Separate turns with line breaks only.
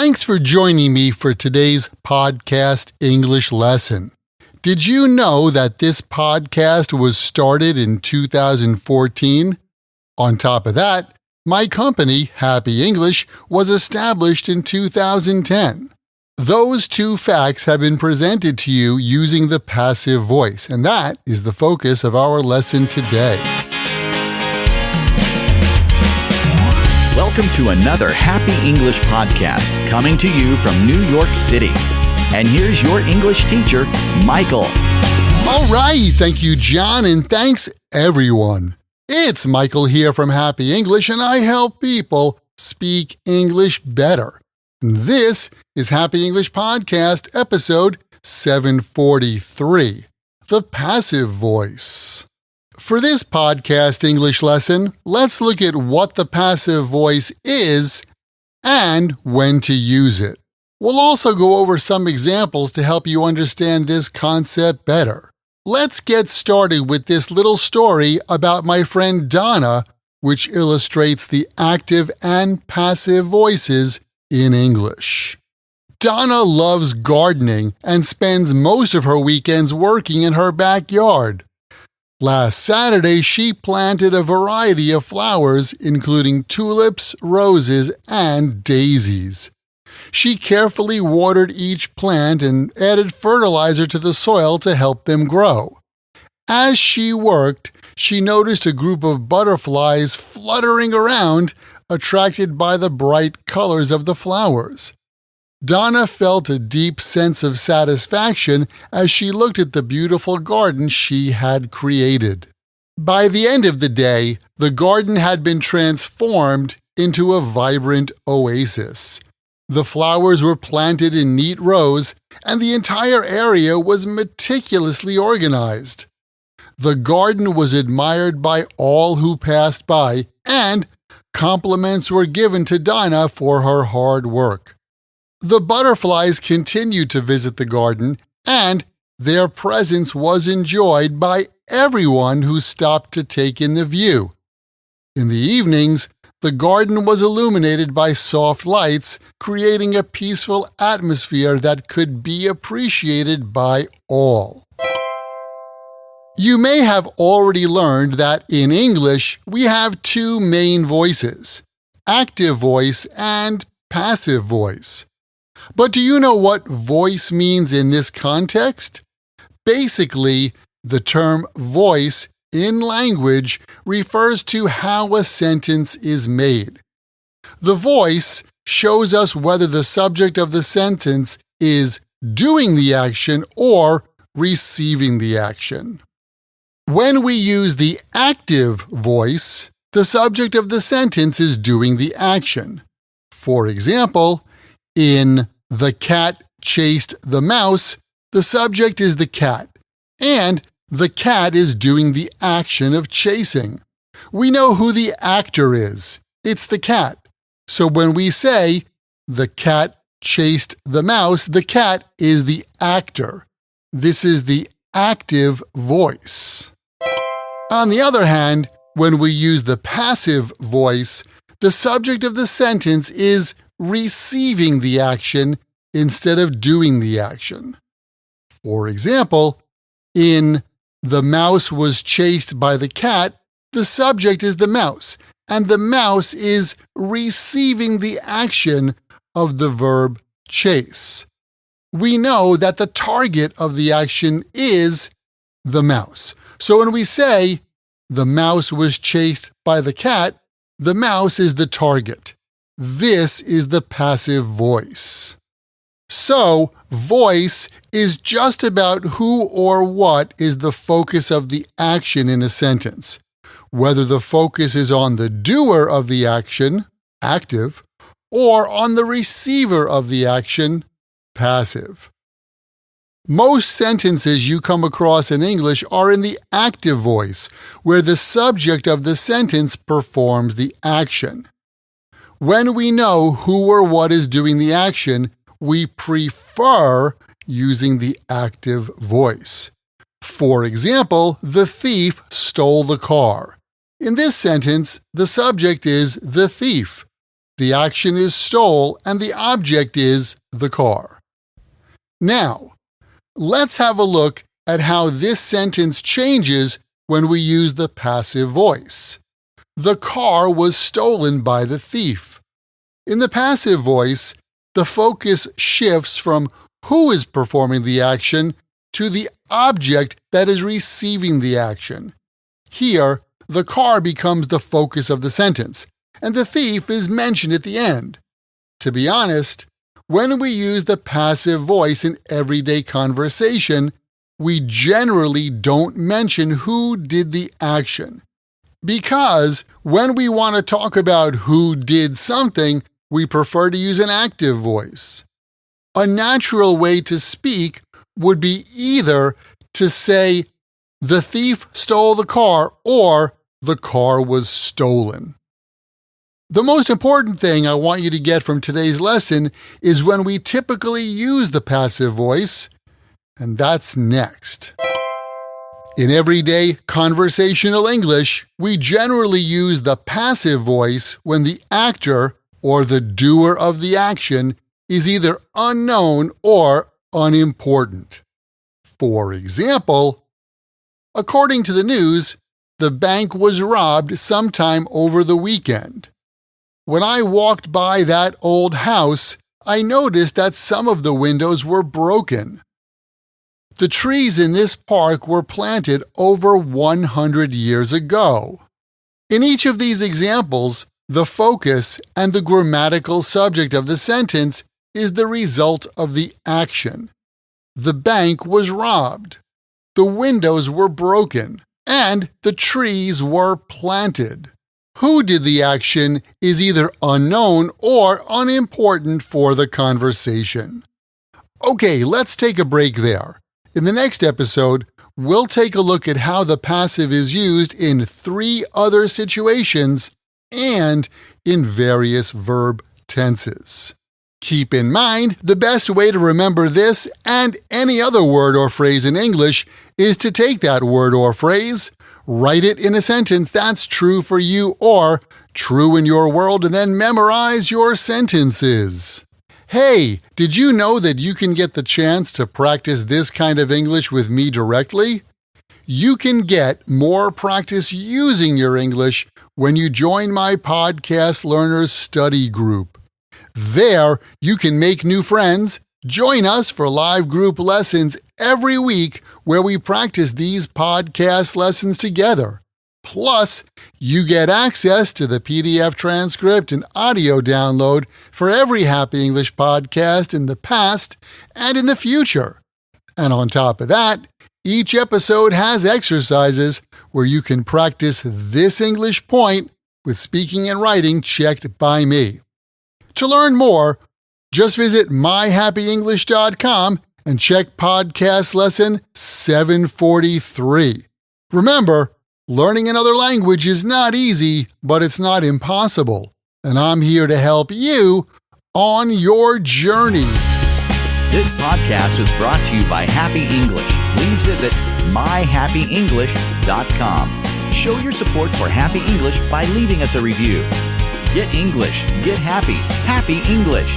Thanks for joining me for today's podcast English lesson. Did you know that this podcast was started in 2014? On top of that, my company, Happy English, was established in 2010. Those two facts have been presented to you using the passive voice, and that is the focus of our lesson today.
Welcome to another Happy English podcast coming to you from New York City. And here's your English teacher, Michael.
All right, thank you, John, and thanks, everyone. It's Michael here from Happy English, and I help people speak English better. This is Happy English Podcast, episode 743, The Passive Voice. For this podcast English lesson, let's look at what the passive voice is and when to use it. We'll also go over some examples to help you understand this concept better. Let's get started with this little story about my friend Donna, which illustrates the active and passive voices in English. Donna loves gardening and spends most of her weekends working in her backyard. Last Saturday, she planted a variety of flowers, including tulips, roses, and daisies. She carefully watered each plant and added fertilizer to the soil to help them grow. As she worked, she noticed a group of butterflies fluttering around, attracted by the bright colors of the flowers. Donna felt a deep sense of satisfaction as she looked at the beautiful garden she had created. By the end of the day, the garden had been transformed into a vibrant oasis. The flowers were planted in neat rows, and the entire area was meticulously organized. The garden was admired by all who passed by, and compliments were given to Donna for her hard work. The butterflies continued to visit the garden, and their presence was enjoyed by everyone who stopped to take in the view. In the evenings, the garden was illuminated by soft lights, creating a peaceful atmosphere that could be appreciated by all. You may have already learned that in English, we have two main voices, active voice and passive voice. But do you know what voice means in this context? Basically, the term voice in language refers to how a sentence is made. The voice shows us whether the subject of the sentence is doing the action or receiving the action. When we use the active voice, the subject of the sentence is doing the action. For example, in "The cat chased the mouse," the subject is the cat, and the cat is doing the action of chasing. We know who the actor is. It's the cat. So when we say, "The cat chased the mouse," the cat is the actor. This is the active voice. On the other hand, when we use the passive voice, the subject of the sentence is receiving the action instead of doing the action. For example, in "The mouse was chased by the cat," the subject is the mouse, and the mouse is receiving the action of the verb chase. We know that the target of the action is the mouse. So when we say, "The mouse was chased by the cat," the mouse is the target. This is the passive voice. So, voice is just about who or what is the focus of the action in a sentence, whether the focus is on the doer of the action, active, or on the receiver of the action, passive. Most sentences you come across in English are in the active voice, where the subject of the sentence performs the action. When we know who or what is doing the action, we prefer using the active voice. For example, "The thief stole the car." In this sentence, the subject is the thief. The action is stole and the object is the car. Now, let's have a look at how this sentence changes when we use the passive voice. The car was stolen by the thief. In the passive voice, the focus shifts from who is performing the action to the object that is receiving the action. Here, the car becomes the focus of the sentence, and the thief is mentioned at the end. To be honest, when we use the passive voice in everyday conversation, we generally don't mention who did the action. Because when we want to talk about who did something, we prefer to use an active voice. A natural way to speak would be either to say, the thief stole the car, or the car was stolen. The most important thing I want you to get from today's lesson is when we typically use the passive voice, and that's next. In everyday conversational English, we generally use the passive voice when the actor or the doer of the action is either unknown or unimportant. For example, according to the news, the bank was robbed sometime over the weekend. When I walked by that old house, I noticed that some of the windows were broken. The trees in this park were planted over 100 years ago. In each of these examples, the focus and the grammatical subject of the sentence is the result of the action. The bank was robbed. The windows were broken, and the trees were planted. Who did the action is either unknown or unimportant for the conversation. Okay, let's take a break there. In the next episode, we'll take a look at how the passive is used in 3 other situations and in various verb tenses. Keep in mind, the best way to remember this and any other word or phrase in English is to take that word or phrase, write it in a sentence that's true for you or true in your world, and then memorize your sentences. Hey, did you know that you can get the chance to practice this kind of English with me directly? You can get more practice using your English when you join my Podcast Learners Study Group. There, you can make new friends, join us for live group lessons every week where we practice these podcast lessons together. Plus, you get access to the PDF transcript and audio download for every Happy English podcast in the past and in the future. And on top of that, each episode has exercises where you can practice this English point with speaking and writing checked by me. To learn more, just visit myhappyenglish.com and check podcast lesson 743. Remember, learning another language is not easy, but it's not impossible. And I'm here to help you on your journey.
This podcast was brought to you by Happy English. Please visit myhappyenglish.com. Show your support for Happy English by leaving us a review. Get English, get happy, Happy English.